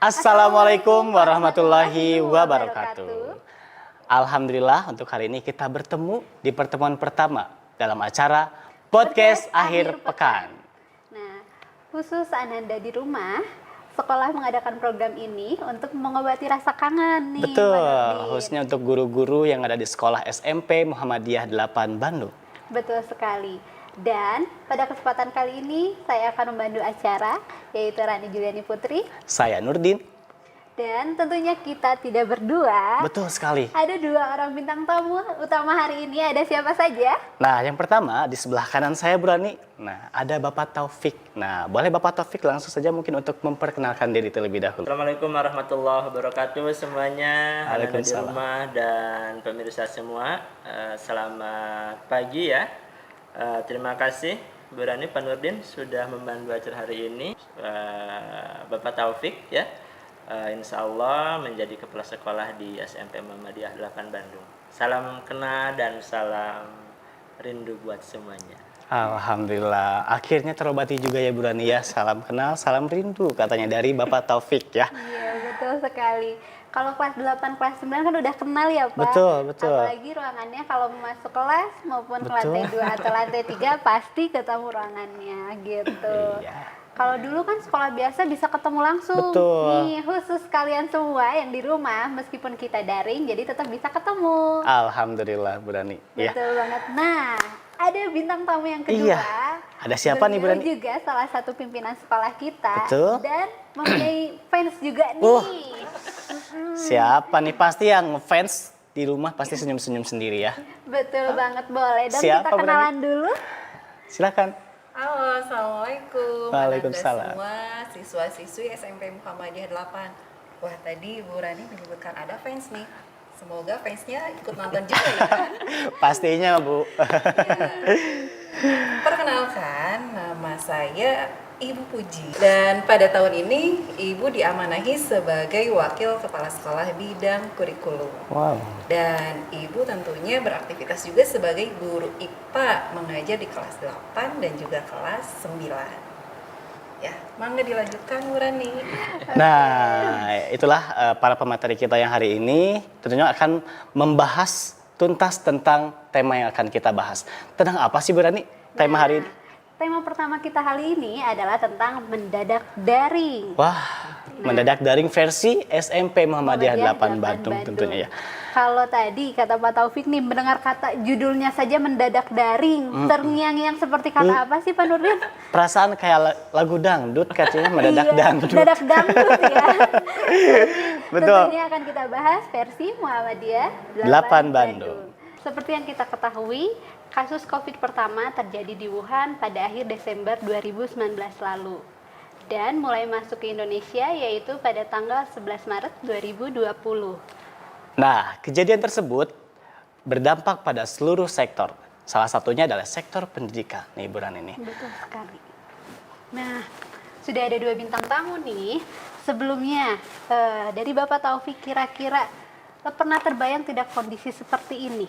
Assalamualaikum warahmatullahi wabarakatuh. Alhamdulillah untuk hari ini kita bertemu di pertemuan pertama dalam acara Podcast Akhir Pekan. Nah, khusus Ananda di rumah, sekolah mengadakan program ini untuk mengobati rasa kangen nih. Betul, khususnya untuk guru-guru yang ada di sekolah SMP Muhammadiyah 8 Bandung. Betul sekali. Dan pada kesempatan kali ini saya akan membantu acara, yaitu Rani Juliani Putri. Saya Nurdin. Dan tentunya kita tidak berdua. Betul sekali. Ada dua orang bintang tamu utama hari ini. Ada siapa saja? Nah, yang pertama di sebelah kanan saya Bu Rani. Nah, ada Bapak Taufik. Nah, boleh Bapak Taufik langsung saja mungkin untuk memperkenalkan diri terlebih dahulu. Assalamualaikum warahmatullahi wabarakatuh semuanya. Anak di Waalaikumsalam. rumah dan pemirsa semua. Selamat pagi ya. Terima kasih Bu Rani, Pak Nurdin sudah membantu acara hari ini. Bapak Taufik ya. Insya Allah menjadi kepala sekolah di SMP Muhammadiyah 8 Bandung. Salam kenal dan salam rindu buat semuanya. Alhamdulillah, akhirnya terobati juga ya Bu Rani ya. Salam kenal, salam rindu katanya dari Bapak Taufik ya. Iya, betul sekali. Kalau kelas 8, kelas 9 kan udah kenal ya Pak? Betul. Apalagi ruangannya kalau mau masuk kelas maupun ke Betul. lantai 2 atau lantai 3 pasti ketemu ruangannya gitu. Iya. Kalau dulu kan sekolah biasa bisa ketemu langsung. Betul. Nih, khusus kalian semua yang di rumah meskipun kita daring jadi tetap bisa ketemu. Alhamdulillah Bu Rani ya. Betul banget. Nah, ada bintang tamu yang kedua. Iya. Ada siapa nih, Bu Beliau Rani? juga salah satu pimpinan sekolah kita. Betul. Dan mempunyai fans juga nih. Siapa nih? Pasti yang fans di rumah pasti senyum-senyum sendiri ya. Betul banget, boleh. Dan Siapa, kita Bu kenalan dulu. Silakan. Halo, Assalamualaikum. Waalaikumsalam. Anda semua siswa-siswi SMP Muhammadiyah 8. Wah, tadi Bu Rani menyebutkan ada fans nih. Semoga fansnya ikut nonton juga ya. Pastinya Bu. Perkenalkan, nama saya Ibu Puji. Dan pada tahun ini, Ibu diamanahi sebagai Wakil Kepala Sekolah Bidang Kurikulum. Wow. Dan Ibu tentunya beraktivitas juga sebagai guru IPA, mengajar di kelas 8 dan juga kelas 9. Ya, mangga dilanjutkan Bu Rani. Nah, itulah para pemateri kita yang hari ini tentunya akan membahas tuntas tentang tema yang akan kita bahas. Tentang apa sih Bu Rani tema hari ini? Tema pertama kita kali ini adalah tentang mendadak daring. Wah, mendadak daring versi SMP Muhammadiyah 8 Bandung tentunya ya. Kalau tadi kata Pak Taufik nih mendengar kata judulnya saja mendadak daring, terngiang-ngiang seperti kata apa sih Pak Nurdin? Perasaan kayak lagu dangdut katanya mendadak Iya, dangdut. mendadak dangdut ya. Betul. Tentunya akan kita bahas versi Muhammadiyah 8 Bandung. Seperti yang kita ketahui, kasus COVID pertama terjadi di Wuhan pada akhir Desember 2019 lalu. Dan mulai masuk ke Indonesia yaitu pada tanggal 11 Maret 2020. Nah, kejadian tersebut berdampak pada seluruh sektor. Salah satunya adalah sektor pendidikan nih Bu Rani nih. Betul sekali. Nah, sudah ada dua bintang tamu nih. Sebelumnya, dari Bapak Taufik kira-kira pernah terbayang tidak kondisi seperti ini?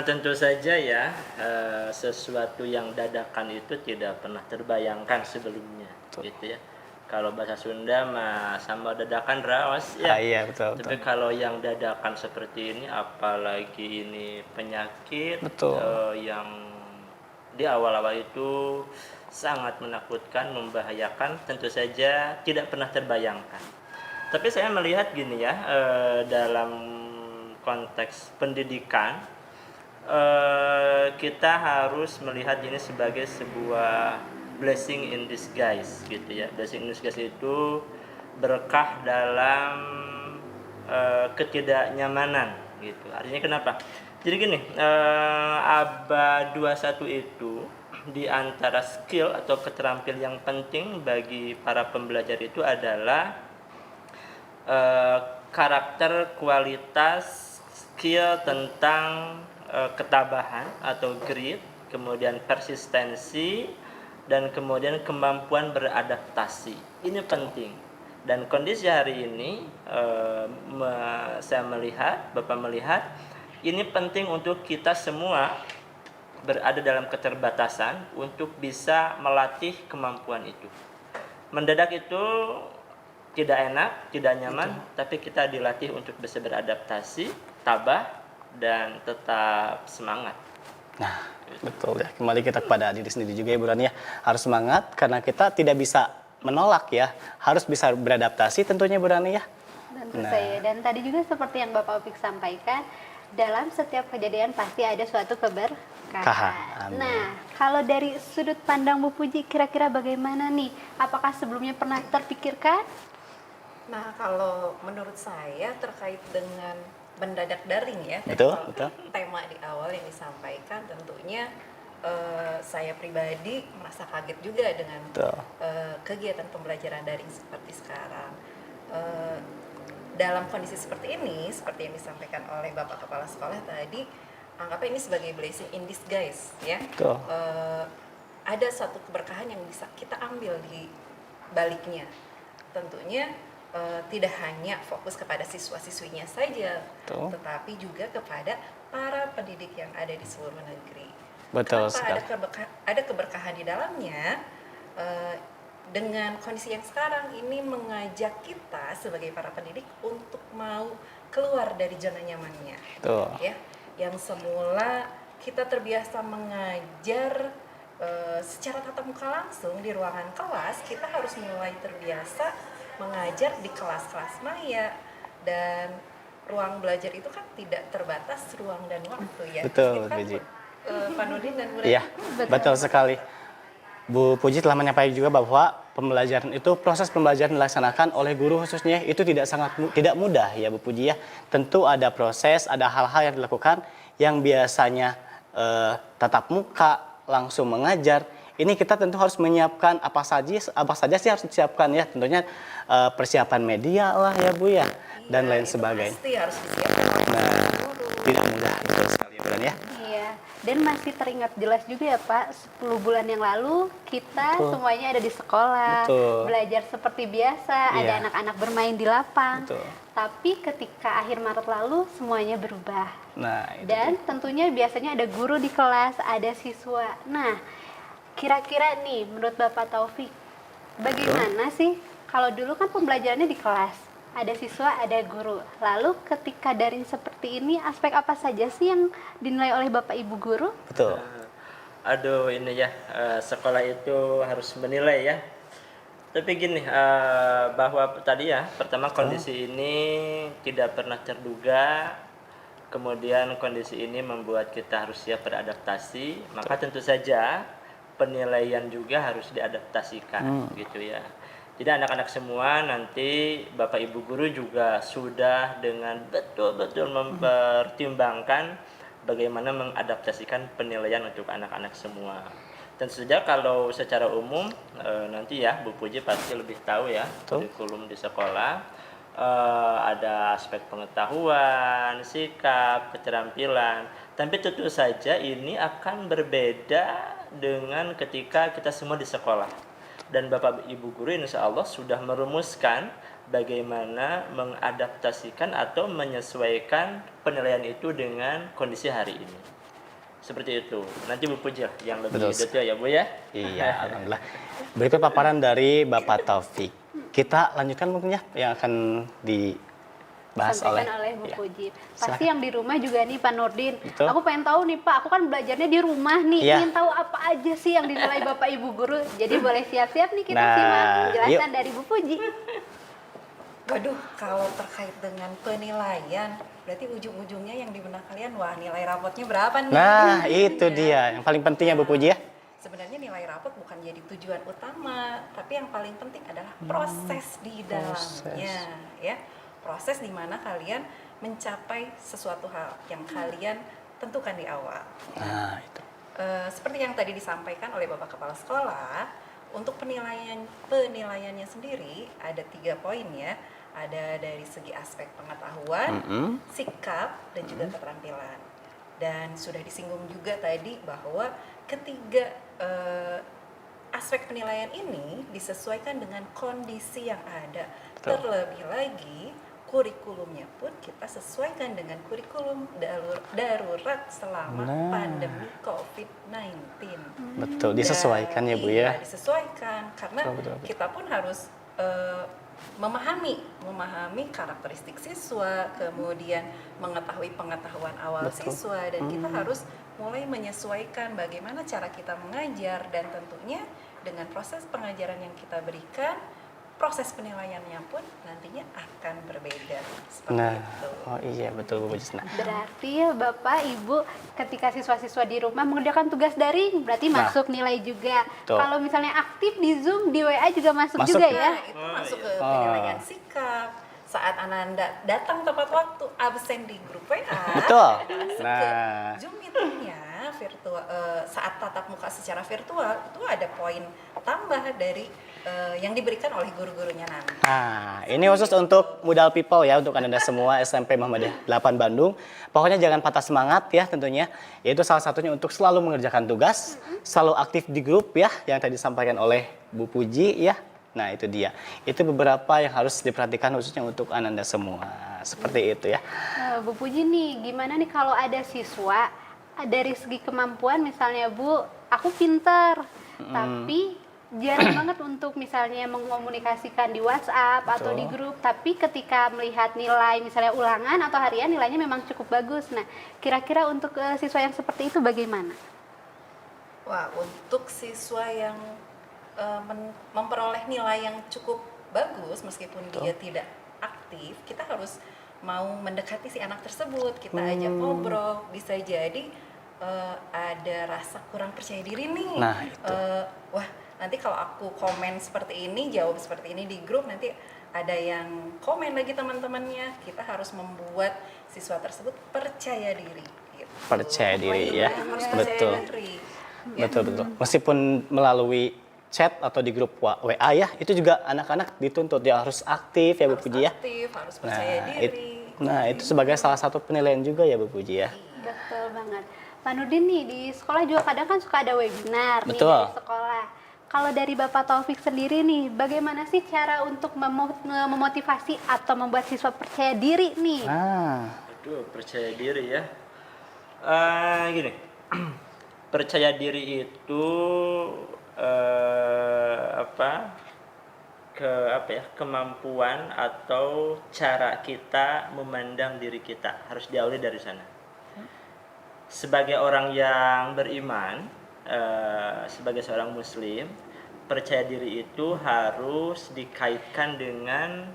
Tentu saja ya, sesuatu yang dadakan itu tidak pernah terbayangkan sebelumnya, gitu ya. Kalau bahasa Sunda mah sama dadakan raos ya. Iya, betul. Tapi kalau yang dadakan seperti ini, apalagi ini penyakit Betul. yang di awal-awal itu sangat menakutkan, membahayakan, tentu saja tidak pernah terbayangkan. Tapi saya melihat gini ya, dalam konteks pendidikan, kita harus melihat ini sebagai sebuah blessing in disguise gitu ya. Blessing in disguise itu berkah dalam ketidaknyamanan gitu. Artinya kenapa? Jadi gini, ABA 21 itu di antara skill atau keterampilan yang penting bagi para pembelajar itu adalah karakter, kualitas, skill tentang ketabahan atau grit, kemudian persistensi, dan kemudian kemampuan beradaptasi. Ini penting. Dan kondisi hari ini saya melihat, Bapak melihat, ini penting untuk kita semua berada dalam keterbatasan untuk bisa melatih kemampuan itu. Mendadak itu tidak enak, tidak nyaman, tapi kita dilatih untuk bisa beradaptasi, tabah, dan tetap semangat. Nah, betul ya. Kembali kita kepada diri sendiri juga ya Bu Rani ya. Harus semangat karena kita tidak bisa menolak ya. Harus bisa beradaptasi tentunya Bu Rani ya. Tentu saja. Dan tadi juga seperti yang Bapak Opik sampaikan, dalam setiap kejadian pasti ada suatu keberkahan. Amin. Nah, kalau dari sudut pandang Bu Puji, kira-kira bagaimana nih? Apakah sebelumnya pernah terpikirkan? Nah, kalau menurut saya terkait dengan mendadak daring ya, tadi Betul, kalau betul. tema di awal yang disampaikan tentunya saya pribadi merasa kaget juga dengan Betul. kegiatan pembelajaran daring seperti sekarang. Dalam kondisi seperti ini, seperti yang disampaikan oleh Bapak Kepala Sekolah tadi, anggapnya ini sebagai blessing in disguise ya. Betul. Ada satu keberkahan yang bisa kita ambil di baliknya. Tentunya tidak hanya fokus kepada siswa-siswinya saja, Betul. tetapi juga kepada para pendidik yang ada di seluruh negeri. Betul Kenapa sekali. ada keberkahan di dalamnya? Dengan kondisi yang sekarang ini mengajak kita sebagai para pendidik untuk mau keluar dari zona nyamannya, Betul. ya. Yang semula kita terbiasa mengajar secara tatap muka langsung di ruangan kelas, kita harus mulai terbiasa mengajar di kelas-kelas maya, dan ruang belajar itu kan tidak terbatas ruang dan waktu ya. Betul, Kita, Biji. Pak Nurdin dan Bu Iya, Retno, betul sekali. Bu Puji telah menyampaikan juga bahwa pembelajaran itu, proses pembelajaran dilaksanakan oleh guru khususnya itu tidak mudah ya Bu Puji ya. Tentu ada proses, ada hal-hal yang dilakukan yang biasanya tatap muka, langsung mengajar. Ini kita tentu harus menyiapkan apa saja sih harus disiapkan ya. Tentunya persiapan media lah ya Bu ya, dan lain itu sebagainya. pasti harus disiapkan oleh Nah, guru. tidak mudah betul sekali ya Bu Rani ya. Iya, dan masih teringat jelas juga ya Pak, 10 bulan yang lalu kita Betul. semuanya ada di sekolah, Betul. belajar seperti biasa, ada Iya. anak-anak bermain di lapang. Betul. Tapi ketika akhir Maret lalu semuanya berubah. Nah, itu Dan tentunya biasanya ada guru di kelas, ada siswa. Nah, kira-kira nih menurut Bapak Taufik, bagaimana sih kalau dulu kan pembelajarannya di kelas, ada siswa, ada guru. Lalu ketika daring seperti ini, aspek apa saja sih yang dinilai oleh Bapak Ibu guru? betul. Aduh, ini ya, sekolah itu harus menilai ya. Tapi gini, bahwa tadi ya, pertama kondisi ini tidak pernah terduga, kemudian kondisi ini membuat kita harus siap beradaptasi, maka tentu saja penilaian juga harus diadaptasikan gitu ya. Jadi anak-anak semua nanti Bapak Ibu guru juga sudah dengan betul-betul mempertimbangkan bagaimana mengadaptasikan penilaian untuk anak-anak semua. Tentu saja kalau secara umum nanti ya Bu Puji pasti lebih tahu ya kurikulum di sekolah, ada aspek pengetahuan, sikap, keterampilan. Tapi tentu saja ini akan berbeda dengan ketika kita semua di sekolah. Dan Bapak Ibu guru insya Allah sudah merumuskan bagaimana mengadaptasikan atau menyesuaikan penilaian itu dengan kondisi hari ini. Seperti itu. Nanti Bu Puji yang lebih Betul. detail ya Bu ya. Iya, alhamdulillah. Berikut paparan dari Bapak Taufik. Kita lanjutkan mungkin ya yang akan dibahas Sampaikan oleh Bu ya. Puji. Silakan. Pasti yang di rumah juga nih Pak Nurdin. Betul. Aku pengen tahu nih Pak, aku kan belajarnya di rumah nih. Iya. Ingin tahu apa aja sih yang dinilai Bapak Ibu guru. Jadi boleh siap-siap nih kita Nah, simak penjelasan yuk. dari Bu Puji. Waduh, kalau terkait dengan penilaian, berarti ujung-ujungnya yang di benak kalian, wah nilai rapotnya berapa nih? Nah, itu Ya. dia yang paling penting ya Bu Puji ya. Sebenarnya nilai rapot bukan jadi tujuan utama, tapi yang paling penting adalah proses di dalamnya, ya. Proses di mana kalian mencapai sesuatu hal yang kalian tentukan di awal. Nah, itu. Seperti yang tadi disampaikan oleh Bapak Kepala Sekolah, untuk penilaiannya sendiri ada 3 poin ya. Ada dari segi aspek pengetahuan, sikap, dan juga keterampilan. Dan sudah disinggung juga tadi bahwa ketiga aspek penilaian ini disesuaikan dengan kondisi yang ada. Betul. Terlebih lagi kurikulumnya pun kita sesuaikan dengan kurikulum darurat selama Nah. pandemi COVID-19. Betul, disesuaikan ya Bu ya. Iya, disesuaikan karena Betul, betul, betul. kita pun harus memahami karakteristik siswa, kemudian mengetahui pengetahuan awal Betul. siswa, dan kita harus mulai menyesuaikan bagaimana cara kita mengajar, dan tentunya dengan proses pengajaran yang kita berikan, proses penilaiannya pun nantinya akan berbeda seperti Nah, itu. oh iya betul Bu Pujis. Nah, Berarti Bapak Ibu ketika siswa-siswa di rumah mengerjakan tugas daring berarti Nah. masuk nilai juga. Betul. Kalau misalnya aktif di Zoom, di WA juga masuk Masuk. juga ya. Nah, itu masuk ke penilaian sikap. Saat Ananda datang tepat waktu, absen di grup WA, Betul. masuk Nah. ke Zoom meeting-nya virtual, saat tatap muka secara virtual, itu ada poin tambah dari yang diberikan oleh guru-gurunya nanti. Nah, ini khusus untuk modal people ya, untuk Anda semua SMP Muhammadiyah 8 Bandung. Pokoknya jangan patah semangat ya tentunya. Yaitu salah satunya untuk selalu mengerjakan tugas, selalu aktif di grup ya, yang tadi disampaikan oleh Bu Puji ya. Nah, itu dia. Itu beberapa yang harus diperhatikan khususnya untuk Ananda semua. Seperti itu ya. Bu Puji nih, gimana nih kalau ada siswa dari segi kemampuan misalnya Bu, aku pinter, tapi jarang banget untuk misalnya mengkomunikasikan di WhatsApp atau Betul. di grup, tapi ketika melihat nilai misalnya ulangan atau harian nilainya memang cukup bagus. Nah, kira-kira untuk siswa yang seperti itu bagaimana? Wah, untuk siswa yang memperoleh nilai yang cukup bagus meskipun dia tidak aktif, kita harus mau mendekati si anak tersebut, kita ajak ngobrol, bisa jadi ada rasa kurang percaya diri nih. Nah, itu. Wah, nanti kalau aku komen seperti ini, jawab seperti ini di grup, nanti ada yang komen lagi teman-temannya. Kita harus membuat siswa tersebut percaya diri. Gitu. Percaya diri Poinnya ya. harus Betul. percaya diri. Ya. Betul betul. Meskipun melalui chat atau di grup WA ya, itu juga anak-anak dituntut ya harus aktif ya Bu Harus Puji ya. aktif, harus percaya diri. Itu sebagai salah satu penilaian juga ya Bu Puji ya. Betul banget. Pak Nurdin nih, di sekolah juga kadang kan suka ada webinar nih Betul. dari sekolah. Kalau dari Bapak Taufik sendiri nih, bagaimana sih cara untuk memotivasi atau membuat siswa percaya diri nih? Nah, Aduh, percaya diri ya. Gini, percaya diri itu kemampuan atau cara kita memandang diri kita, harus diawali dari sana. Sebagai orang yang beriman, sebagai seorang muslim, percaya diri itu harus dikaitkan dengan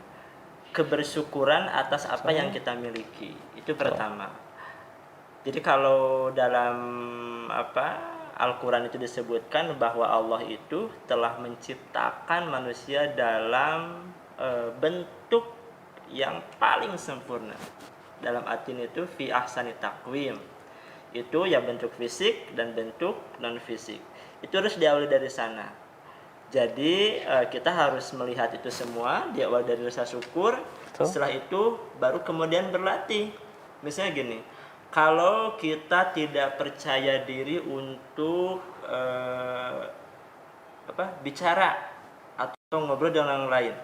kebersyukuran atas apa yang kita miliki. Itu pertama. Jadi kalau dalam Al-Quran itu disebutkan bahwa Allah itu telah menciptakan manusia dalam bentuk yang paling sempurna. Dalam arti itu fi ahsani taqwim. Itu ya bentuk fisik dan bentuk non fisik. Itu harus diawali dari sana. Jadi kita harus melihat itu semua, diawali dari rasa syukur. Betul. Setelah itu baru kemudian berlatih. Misalnya gini, kalau kita tidak percaya diri untuk bicara atau ngobrol dengan orang lain,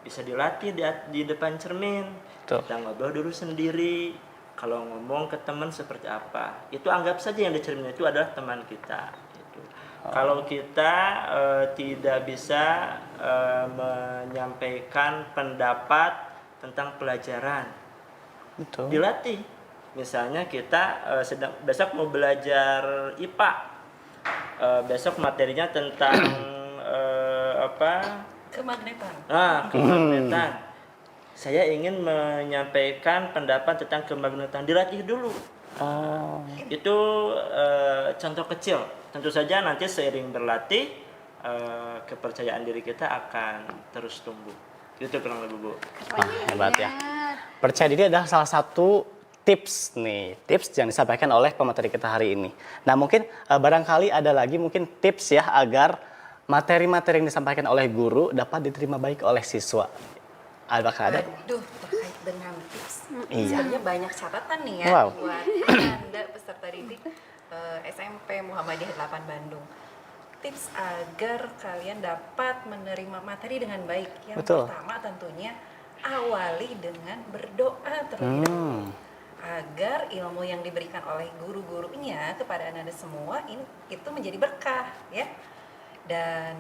bisa dilatih di depan cermin. Betul. Kita ngobrol dulu sendiri. Kalau ngomong ke teman seperti apa, itu anggap saja yang di cermin itu adalah teman kita. Gitu. Kalau kita tidak bisa menyampaikan pendapat tentang pelajaran, betul. dilatih. Misalnya kita besok mau belajar IPA, besok materinya tentang Kemagnetan. kemagnetan. Saya ingin menyampaikan pendapat tentang kemagnetan, dilatih dulu. Oh, Itu contoh kecil. Tentu saja nanti seiring berlatih, kepercayaan diri kita akan terus tumbuh. Itu kurang lebih, Bu. wah, hebat ya. Percaya diri adalah salah satu tips yang disampaikan oleh pemateri kita hari ini. Nah, mungkin barangkali ada lagi mungkin tips ya agar materi-materi yang disampaikan oleh guru dapat diterima baik oleh siswa. Apakah ada? Aduh, terkait dengan tips, Iya. sebenarnya banyak catatan nih ya Wow. buat Anda peserta didik SMP Muhammadiyah 8 Bandung. Tips agar kalian dapat menerima materi dengan baik. Yang Betul. pertama tentunya awali dengan berdoa terlebih dahulu. Agar ilmu yang diberikan oleh guru-gurunya kepada Anda semua itu menjadi berkah ya. Dan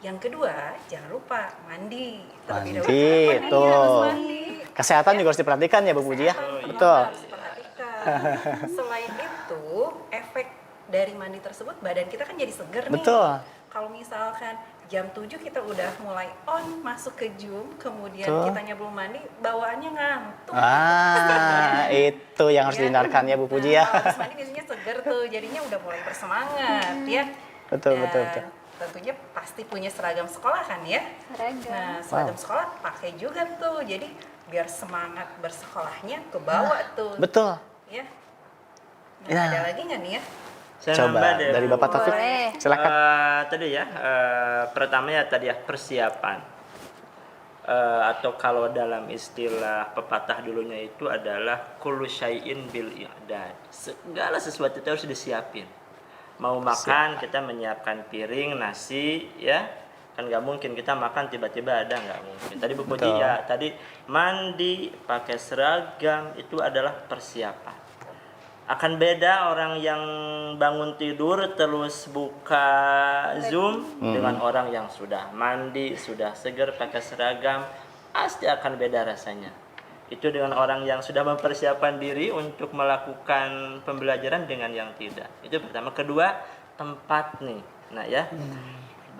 Yang kedua, jangan lupa mandi. Terlebih dahulu, Mandi, kenapa nih tuh. harus mandi? Kesehatan juga harus diperhatikan ya Bu Puji ya. Kesehatan Betul. harus diperhatikan. Selain itu, efek dari mandi tersebut badan kita kan jadi seger nih. Betul. Kalau misalkan jam 7 kita udah mulai on masuk ke Zoom, kemudian Betul. kitanya belum mandi, bawaannya ngantuk. Itu yang harus Ya. dihindarkan ya Bu Puji ya. Nah, kalau habis mandi biasanya seger tuh, jadinya udah mulai bersemangat ya. Betul, Dan betul, betul. tentunya pasti punya seragam sekolah kan ya. Seragam. Nah, seragam sekolah pakai juga tuh. Jadi biar semangat bersekolahnya kebawa tuh. Betul. Ya. Nah, Ya. ada lagi nggak nih ya? Saya Coba nambah deh, dari Bu. Bapak Taufik. Boleh. Silakan. Tadi ya, pertama ya tadi ya persiapan. Atau kalau dalam istilah pepatah dulunya itu adalah kullu syai'in bil i'dad. Segala sesuatu itu harus disiapin. Mau makan kita menyiapkan piring, nasi, ya kan nggak mungkin kita makan tiba-tiba ada, nggak mungkin. Tadi Bu Puji Betul. ya, tadi mandi, pakai seragam itu adalah persiapan. Akan beda orang yang bangun tidur terus buka Zoom dengan orang yang sudah mandi, sudah seger pakai seragam, pasti akan beda rasanya. Itu dengan orang yang sudah mempersiapkan diri untuk melakukan pembelajaran dengan yang tidak. Itu pertama. Kedua, tempat nih. Nah ya,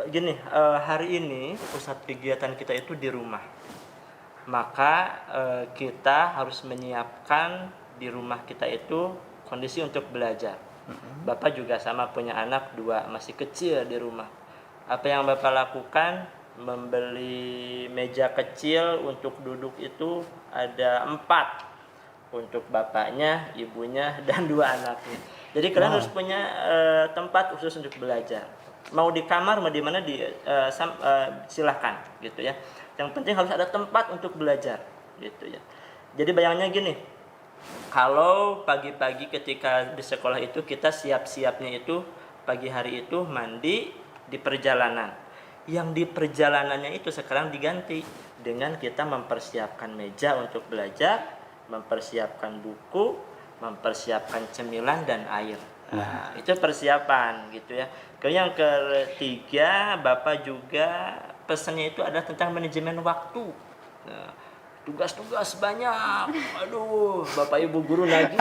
gini, hari ini pusat kegiatan kita itu di rumah. Maka kita harus menyiapkan di rumah kita itu kondisi untuk belajar. Bapak juga sama punya anak 2 masih kecil di rumah. Apa yang Bapak lakukan? Membeli meja kecil untuk duduk itu ada 4 untuk bapaknya, ibunya, dan 2 anaknya. Jadi kalian harus punya tempat khusus untuk belajar. Mau di kamar, mau di mana silahkan gitu ya. Yang penting harus ada tempat untuk belajar gitu ya. Jadi bayangnya gini, kalau pagi-pagi ketika di sekolah itu kita siap-siapnya itu pagi hari itu mandi di perjalanan. Yang di perjalanannya itu sekarang diganti dengan kita mempersiapkan meja untuk belajar, mempersiapkan buku, mempersiapkan cemilan dan air. Nah, itu persiapan gitu ya. Kemudian yang ketiga, Bapak juga pesannya itu adalah tentang manajemen waktu. Nah, tugas-tugas banyak, aduh, Bapak Ibu guru lagi.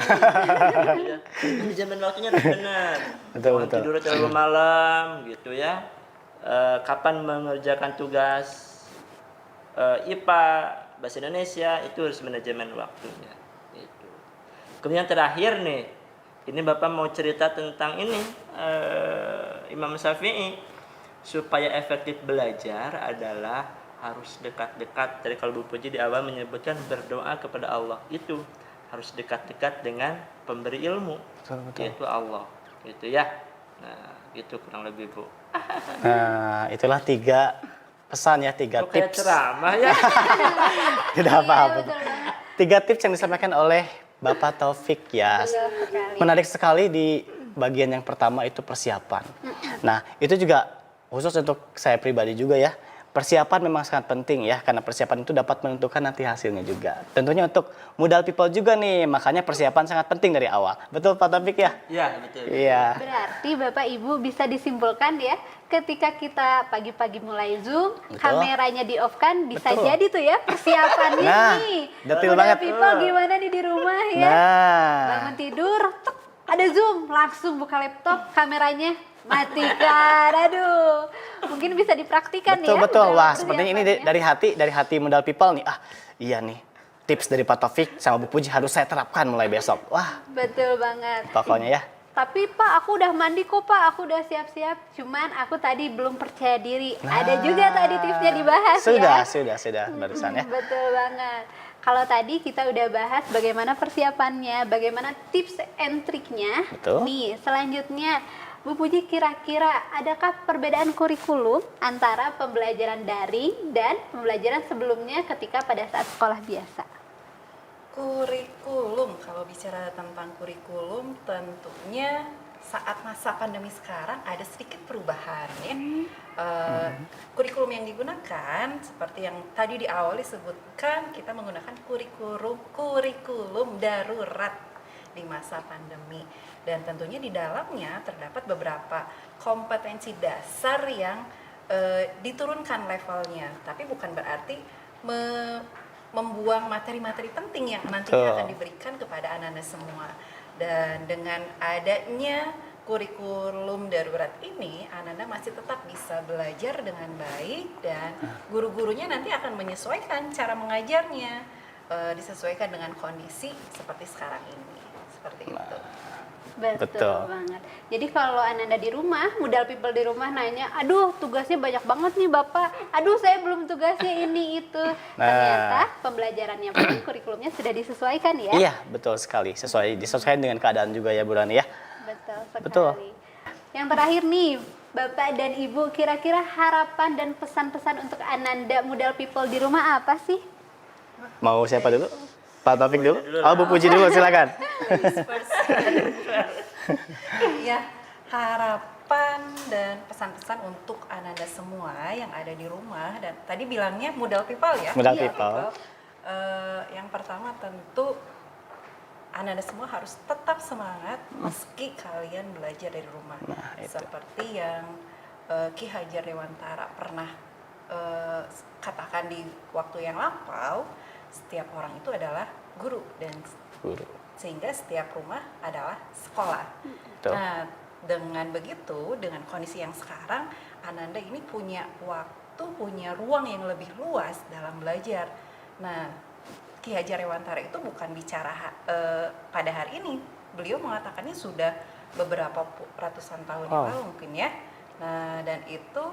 Ya. Manajemen waktunya harus benar. Betul, Jangan betul. tidur terlalu malam, gitu ya. Kapan mengerjakan tugas IPA, bahasa Indonesia, itu harus manajemen waktunya. Itu. Kemudian terakhir nih, ini Bapak mau cerita tentang ini, Imam Syafi'i, supaya efektif belajar adalah harus dekat-dekat. Tadi kalau Bu Puji di awal menyebutkan berdoa kepada Allah, itu harus dekat-dekat dengan pemberi ilmu, yaitu Allah, gitu ya. Nah, itu kurang lebih Bu. Nah, itulah 3 pesan ya, 3 Kok kayak tips. ceramah ya? Tidak apa-apa. Betul banget. 3 tips yang disampaikan oleh Bapak Taufik ya. Betul sekali. Menarik sekali di bagian yang pertama itu persiapan. Nah, itu juga khusus untuk saya pribadi juga ya. Persiapan memang sangat penting ya, karena persiapan itu dapat menentukan nanti hasilnya juga. Tentunya untuk modal people juga nih, makanya persiapan sangat penting dari awal. Betul Pak Taufik ya? Iya, betul. Iya. Berarti Bapak Ibu bisa disimpulkan ya, ketika kita pagi-pagi mulai Zoom, Betul. kameranya di-off-kan, bisa Betul. jadi tuh ya persiapannya Nah, nih. detail Udah banget. people gimana nih di rumah ya. Nah, Bangun tidur, tek, ada Zoom, langsung buka laptop, kameranya matikan. Aduh, mungkin bisa dipraktikan betul ya. betul. dalam Wah, sepertinya ini persiapannya. dari hati modal people nih. Ah, iya nih. Tips dari Pak Taufik sama Bu Puji harus saya terapkan mulai besok. Wah, Betul banget. pokoknya ya. Tapi Pak, aku udah mandi kok Pak, aku udah siap-siap. Cuman aku tadi belum percaya diri. Ada juga tadi tipsnya dibahas ya. Sudah barusan ya. Betul banget. Kalau tadi kita udah bahas bagaimana persiapannya, bagaimana tips and triknya. Betul. Nih, selanjutnya Bu Puji, kira-kira adakah perbedaan kurikulum antara pembelajaran daring dan pembelajaran sebelumnya ketika pada saat sekolah biasa? Kurikulum, kalau bicara tentang kurikulum tentunya saat masa pandemi sekarang ada sedikit perubahan ya. Kurikulum yang digunakan seperti yang tadi di awal disebutkan, kita menggunakan kurikulum darurat di masa pandemi, dan tentunya di dalamnya terdapat beberapa kompetensi dasar yang diturunkan levelnya, tapi bukan berarti membuang materi-materi penting yang nantinya akan diberikan kepada anak-anak semua. Dan dengan adanya kurikulum darurat ini, anak-anak masih tetap bisa belajar dengan baik dan guru-gurunya nanti akan menyesuaikan cara mengajarnya, disesuaikan dengan kondisi seperti sekarang ini, seperti itu. Betul banget. Jadi kalau Ananda di rumah, modal people di rumah nanya, aduh tugasnya banyak banget nih Bapak, aduh saya belum tugasnya ini itu. Ternyata pembelajarannya pun kurikulumnya sudah disesuaikan ya? Iya, betul sekali. Disesuaikan dengan keadaan juga ya Bu Rani ya. Betul sekali. Betul. Yang terakhir nih, Bapak dan Ibu, kira-kira harapan dan pesan-pesan untuk Ananda modal people di rumah apa sih? Mau siapa dulu? Pak Taufik dulu? Oh, Bu Puji dulu, silakan. Ya, harapan dan pesan-pesan untuk Ananda semua yang ada di rumah, dan tadi bilangnya modal people ya? Modal Iya, people. Yang pertama tentu Ananda semua harus tetap semangat meski kalian belajar dari rumah. Nah, itu. Seperti yang Ki Hajar Dewantara pernah katakan di waktu yang lampau, setiap orang itu adalah guru dan sehingga setiap rumah adalah sekolah. Betul. Nah, dengan begitu, dengan kondisi yang sekarang, Ananda ini punya waktu, punya ruang yang lebih luas dalam belajar. Nah, Ki Hajar Dewantara itu bukan bicara pada hari ini. Beliau mengatakannya sudah beberapa ratusan tahun yang lalu mungkin ya. Nah, dan itu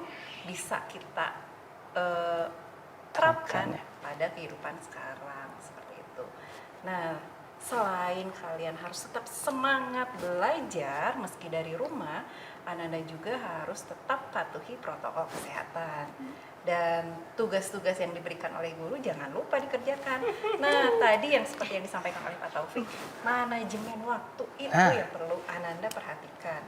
bisa kita terapkan pada kehidupan sekarang seperti itu. Nah, selain kalian harus tetap semangat belajar meski dari rumah, Ananda juga harus tetap patuhi protokol kesehatan. Dan tugas-tugas yang diberikan oleh guru jangan lupa dikerjakan. Nah, tadi yang seperti yang disampaikan oleh Pak Taufik, manajemen waktu itu yang perlu Ananda perhatikan.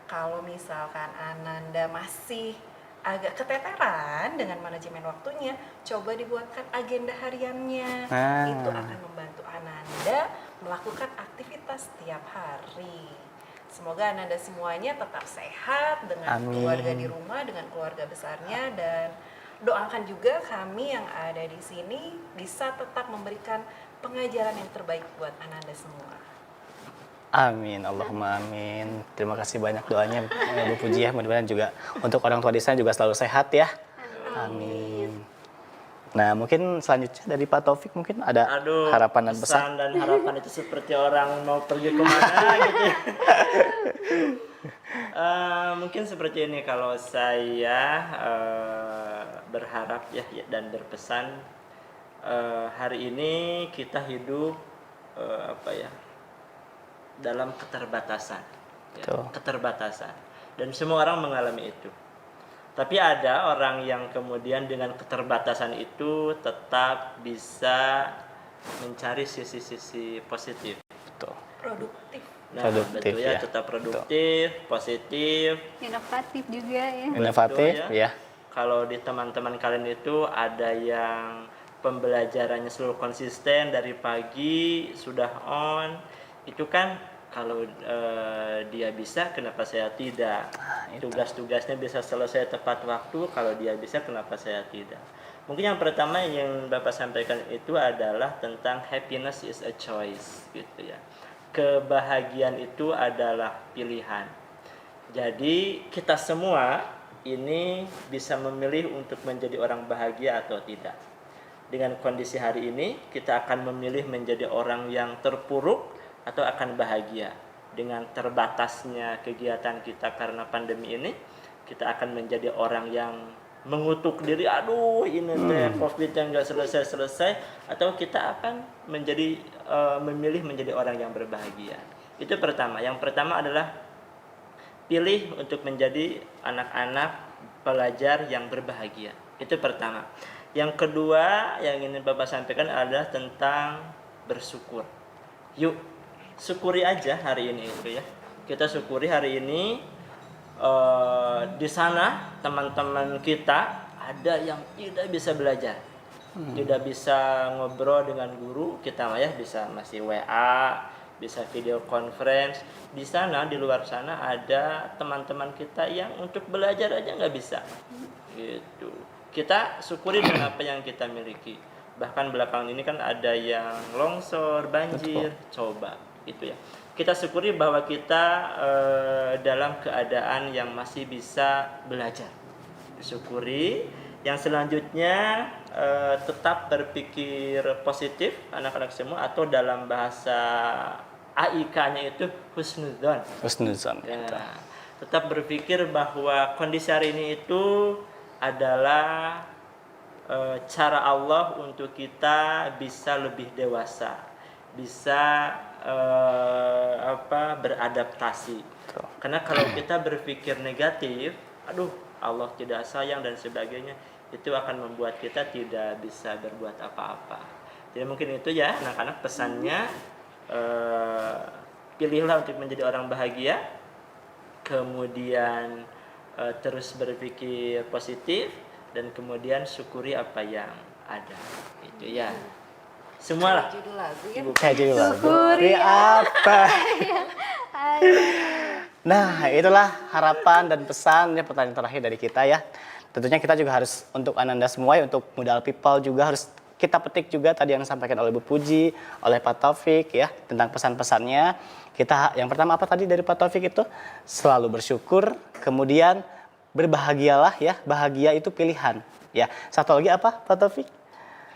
Kalau misalkan Ananda masih agak keteteran dengan manajemen waktunya, coba dibuatkan agenda hariannya. Itu akan membantu Ananda melakukan aktivitas setiap hari. Semoga Ananda semuanya tetap sehat dengan keluarga di rumah, dengan keluarga besarnya, dan doakan juga kami yang ada di sini bisa tetap memberikan pengajaran yang terbaik buat Ananda semua. Amin, Allahumma amin. Terima kasih banyak doanya Bu Puji ya. Mudah-mudahan juga untuk orang tua di sana juga selalu sehat ya. Amin. Nah, mungkin selanjutnya dari Pak Taufik mungkin ada harapan dan pesan. Pesan dan harapan itu seperti orang mau pergi kemana gitu. Mungkin seperti ini, kalau saya berharap ya dan berpesan, hari ini kita hidup dalam keterbatasan, keterbatasan, dan semua orang mengalami itu. Tapi ada orang yang kemudian dengan keterbatasan itu tetap bisa mencari sisi-sisi positif. Betul. Produktif. Nah, betul ya, tetap produktif, positif, inovatif juga ya. Inovatif ya. Kalau di teman-teman kalian itu ada yang pembelajarannya selalu konsisten dari pagi sudah on, itu kan kalau dia bisa, kenapa saya tidak? Tugas-tugasnya bisa selesai tepat waktu, kalau dia bisa, kenapa saya tidak? Mungkin yang pertama yang Bapak sampaikan itu adalah tentang happiness is a choice, gitu ya. Kebahagiaan itu adalah pilihan. Jadi kita semua ini bisa memilih untuk menjadi orang bahagia atau tidak. Dengan kondisi hari ini, kita akan memilih menjadi orang yang terpuruk atau akan bahagia. Dengan terbatasnya kegiatan kita karena pandemi ini, kita akan menjadi orang yang mengutuk diri, aduh ini COVID yang nggak selesai-selesai, atau kita akan menjadi memilih menjadi orang yang berbahagia. Itu pertama. Yang pertama adalah pilih untuk menjadi anak-anak pelajar yang berbahagia. Itu pertama. Yang kedua yang ingin Bapak sampaikan adalah tentang bersyukur. Yuk, syukuri aja hari ini itu ya. Kita syukuri hari ini di sana teman-teman kita ada yang tidak bisa belajar, tidak bisa ngobrol dengan guru kita ya, bisa masih WA, bisa video conference. Di sana, di luar sana ada teman-teman kita yang untuk belajar aja nggak bisa. Gitu. Kita syukuri dengan apa yang kita miliki. Bahkan belakangan ini kan ada yang longsor, banjir, coba itu ya. Kita syukuri bahwa kita dalam keadaan yang masih bisa belajar. Syukuri. Yang selanjutnya tetap berpikir positif anak-anak semua, atau dalam bahasa AIK-nya itu husnudzon. Husnuzon. Ya, tetap berpikir bahwa kondisi hari ini itu adalah cara Allah untuk kita bisa lebih dewasa, bisa beradaptasi. Karena kalau kita berpikir negatif, aduh Allah tidak sayang dan sebagainya, itu akan membuat kita tidak bisa berbuat apa-apa. Jadi mungkin itu ya anak-anak pesannya, pilihlah untuk menjadi orang bahagia, kemudian terus berpikir positif, dan kemudian syukuri apa yang ada. Itu ya. Semualah. Judul lagu ya. Kayak judul lagu. Syukuri apa? Nah, itulah harapan dan pesan ya, pertanyaan terakhir dari kita ya. Tentunya kita juga harus, untuk Ananda semua ya, untuk modal people juga harus kita petik juga tadi yang disampaikan oleh Bu Puji, oleh Pak Taufik ya, tentang pesan-pesannya. Kita yang pertama apa tadi dari Pak Taufik itu? Selalu bersyukur, kemudian berbahagialah ya. Bahagia itu pilihan ya. Satu lagi apa Pak Taufik?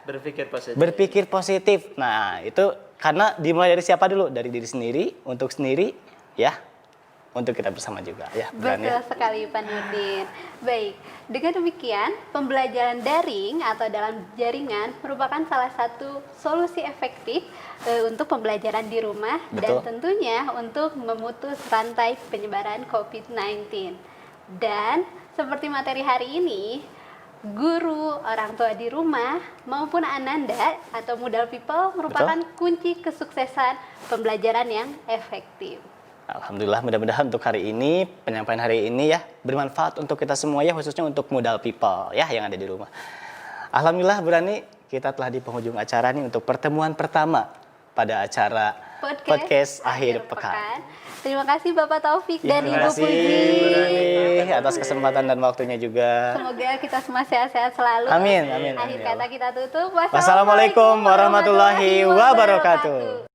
Berpikir positif. Berpikir positif. Nah, itu karena dimulai dari siapa dulu? Dari diri sendiri, untuk sendiri ya. Untuk kita bersama juga ya. Betul sekali Pak Nurdin. Baik, dengan demikian pembelajaran daring atau dalam jaringan merupakan salah satu solusi efektif untuk pembelajaran di rumah. Betul. Dan tentunya untuk memutus rantai penyebaran COVID-19. Dan seperti materi hari ini, guru, orang tua di rumah maupun Ananda atau Modal People merupakan kunci kesuksesan pembelajaran yang efektif. Alhamdulillah, mudah-mudahan untuk hari ini, penyampaian hari ini ya bermanfaat untuk kita semua ya, khususnya untuk Modal People ya yang ada di rumah. Alhamdulillah Bu Rani, kita telah di penghujung acara nih untuk pertemuan pertama pada acara podcast akhir pekan. Terima kasih Bapak Taufik dan Ibu Terima kasih Puji. Bu Rani atas kesempatan dan waktunya juga. Semoga kita semua sehat-sehat selalu. Amin, amin, Akhir amin, ya kata Allah. kita tutup. Wassalamualaikum warahmatullahi wabarakatuh.